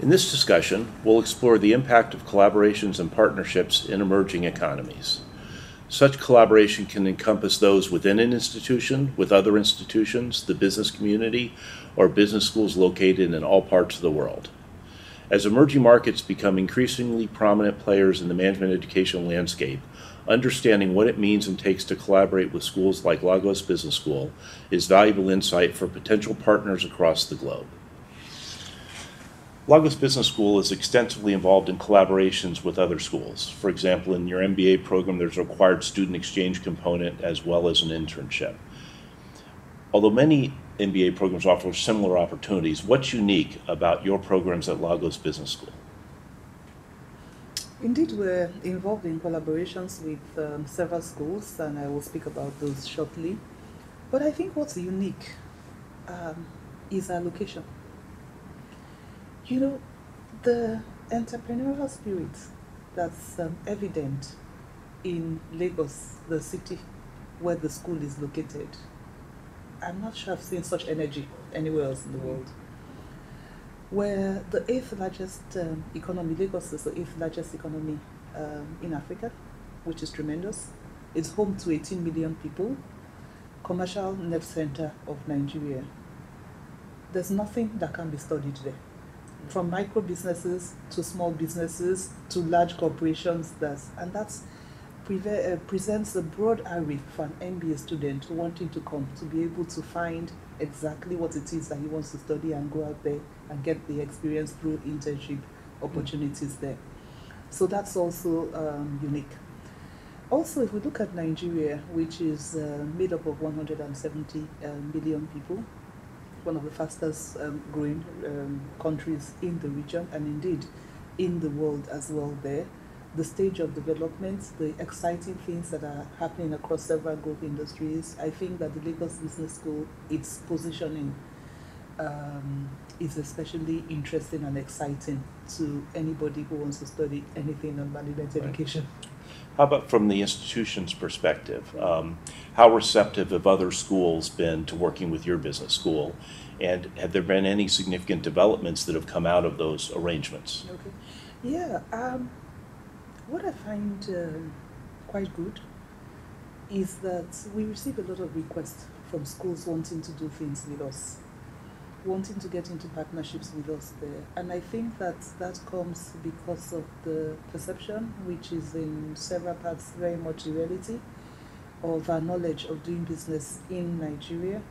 In this discussion, we'll explore the impact of collaborations and partnerships in emerging economies. Such collaboration can encompass those within an institution, with other institutions, the business community, or business schools located in all parts of the world. As emerging markets become increasingly prominent players in the management education landscape, understanding what it means and takes to collaborate with schools like Lagos Business School is valuable insight for potential partners across the globe. Lagos Business School is extensively involved in collaborations with other schools. For example, in your MBA program, there's a required student exchange component as well as an internship. Although many MBA programs offer similar opportunities, what's unique about your programs at Lagos Business School? Indeed, we're involved in collaborations with several schools, and I will speak about those shortly. But I think what's unique is our location. You know, the entrepreneurial spirit that's evident in Lagos, the city where the school is located. I'm not sure I've seen such energy anywhere else in the world. We're the 8th largest economy. Lagos is the 8th largest economy in Africa, which is tremendous. It's home to 18 million people, commercial net center of Nigeria. There's nothing that can be studied there. From micro businesses to small businesses to large corporations, and that's presents a broad array for an MBA student wanting to come to be able to find exactly what it is that he wants to study and go out there and get the experience through internship opportunities there. So that's also unique. Also, if we look at Nigeria, which is made up of 170 million people, one of the fastest growing countries in the region and indeed in the world as well there. The stage of development, the exciting things that are happening across several growth industries. I think that the Lagos Business School, its positioning is especially interesting and exciting to anybody who wants to study anything on management education. How about from the institution's perspective? How receptive have other schools been to working with your business school? And have there been any significant developments that have come out of those arrangements? Okay. Yeah. What I find quite good is that we receive a lot of requests from schools wanting to do things with us, wanting to get into partnerships with us there. And I think that comes because of the perception, which is in several parts very much the reality, of our knowledge of doing business in Nigeria,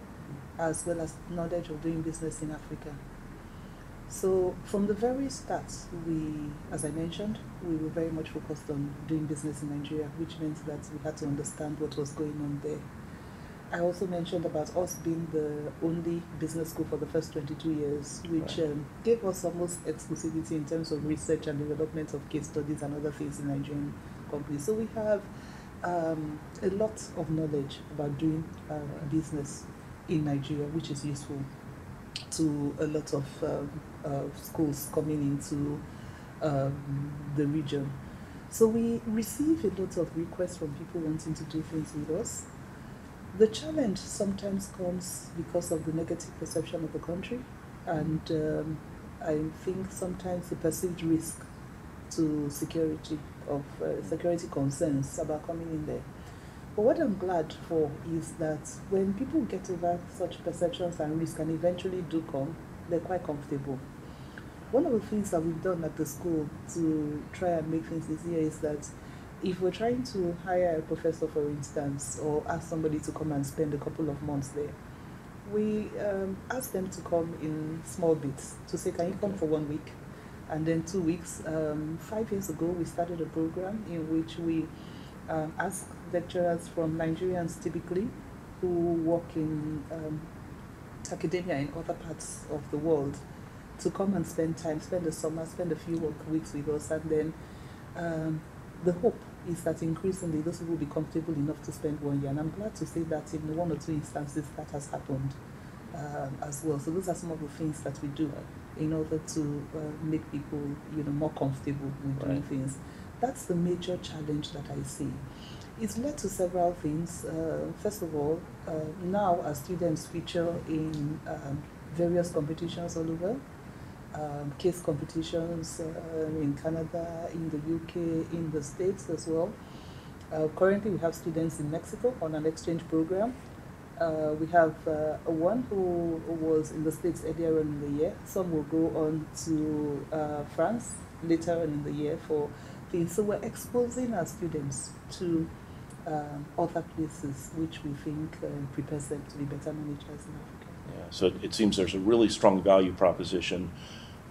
as well as knowledge of doing business in Africa. So from the very start, as I mentioned, we were very much focused on doing business in Nigeria, which meant that we had to understand what was going on there. I also mentioned about us being the only business school for the first 22 years, which gave us almost exclusivity in terms of research and development of case studies and other things in Nigerian companies. So we have a lot of knowledge about doing business in Nigeria, which is useful to a lot of schools coming into the region. So we receive a lot of requests from people wanting to do things with us. The challenge sometimes comes because of the negative perception of the country, and I think sometimes the perceived risk to security concerns about coming in there. But what I'm glad for is that when people get over such perceptions and risk and eventually do come, they're quite comfortable. One of the things that we've done at the school to try and make things easier is that if we're trying to hire a professor, for instance, or ask somebody to come and spend a couple of months there, we ask them to come in small bits, to say, can you come for 1 week? And then 2 weeks. 5 years ago, we started a program in which we ask lecturers from Nigerians typically who work in academia in other parts of the world to come and spend the summer, spend a few weeks with us, and then the hope is that increasingly those people will be comfortable enough to spend 1 year. And I'm glad to say that in 1 or 2 instances that has happened as well. So those are some of the things that we do in order to make people more comfortable with doing things. That's the major challenge that I see. It's led to several things. First of all, now our students feature in various competitions all over. case competitions in Canada, in the UK, in the States as well. Currently, we have students in Mexico on an exchange program. We have one who was in the States earlier on in the year. Some will go on to France later on in the year for things. So we're exposing our students to other places, which we think prepares them to be better managers in Africa. Yeah, so it seems there's a really strong value proposition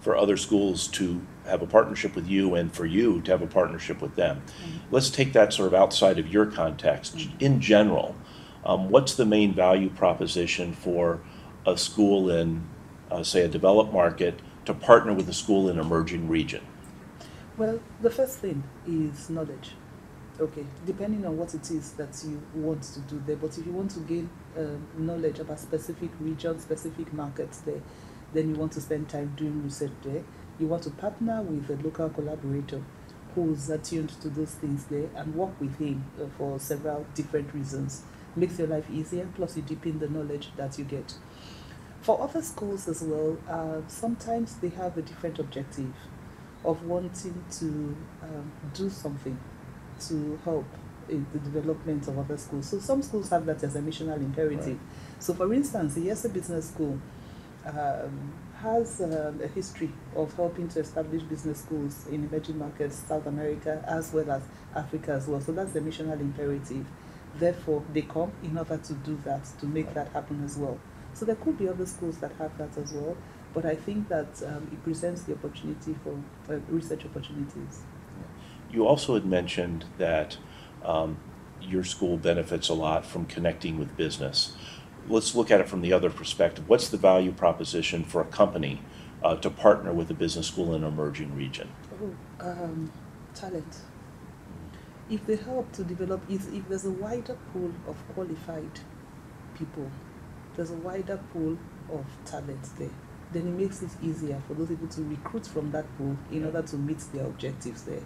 for other schools to have a partnership with you and for you to have a partnership with them. Let's take that sort of outside of your context. In general, what's the main value proposition for a school in, say, a developed market to partner with a school in an emerging region? Well, the first thing is knowledge. Okay, depending on what it is that you want to do there, but if you want to gain knowledge about specific regions, specific markets there, then you want to spend time doing research there. You want to partner with a local collaborator who's attuned to those things there and work with him for several different reasons. Makes your life easier, plus you deepen the knowledge that you get. For other schools as well, sometimes they have a different objective of wanting to do something to help in the development of other schools. So some schools have that as a missional imperative. Right. So for instance, the AACSB Business School has a history of helping to establish business schools in emerging markets, South America, as well as Africa as well. So that's the missional imperative. Therefore, they come in order to do that, to make that happen as well. So there could be other schools that have that as well, but I think that it presents the opportunity for research opportunities. You also had mentioned that your school benefits a lot from connecting with business. Let's look at it from the other perspective. What's the value proposition for a company to partner with a business school in an emerging region? Talent. If they help to develop, if there's a wider pool of qualified people, there's a wider pool of talent there, then it makes it easier for those people to recruit from that pool in order to meet their objectives there.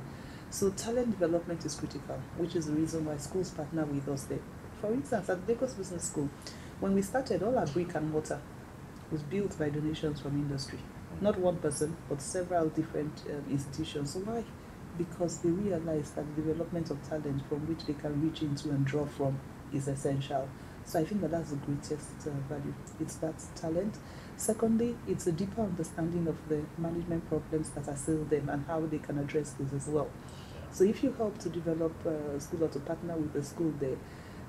So talent development is critical, which is the reason why schools partner with us there. For instance, at Lagos Business School, when we started, all our brick and mortar was built by donations from industry. Not one person, but several different institutions. So why? Because they realize that the development of talent from which they can reach into and draw from is essential. So I think that that's the greatest value. It's that talent. Secondly, it's a deeper understanding of the management problems that assail them and how they can address this as well. So if you help to develop a school or to partner with a school there,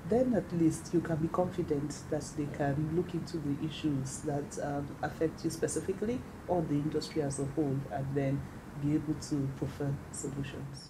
then at least you can be confident that they can look into the issues that affect you specifically or the industry as a whole, and then be able to prefer solutions.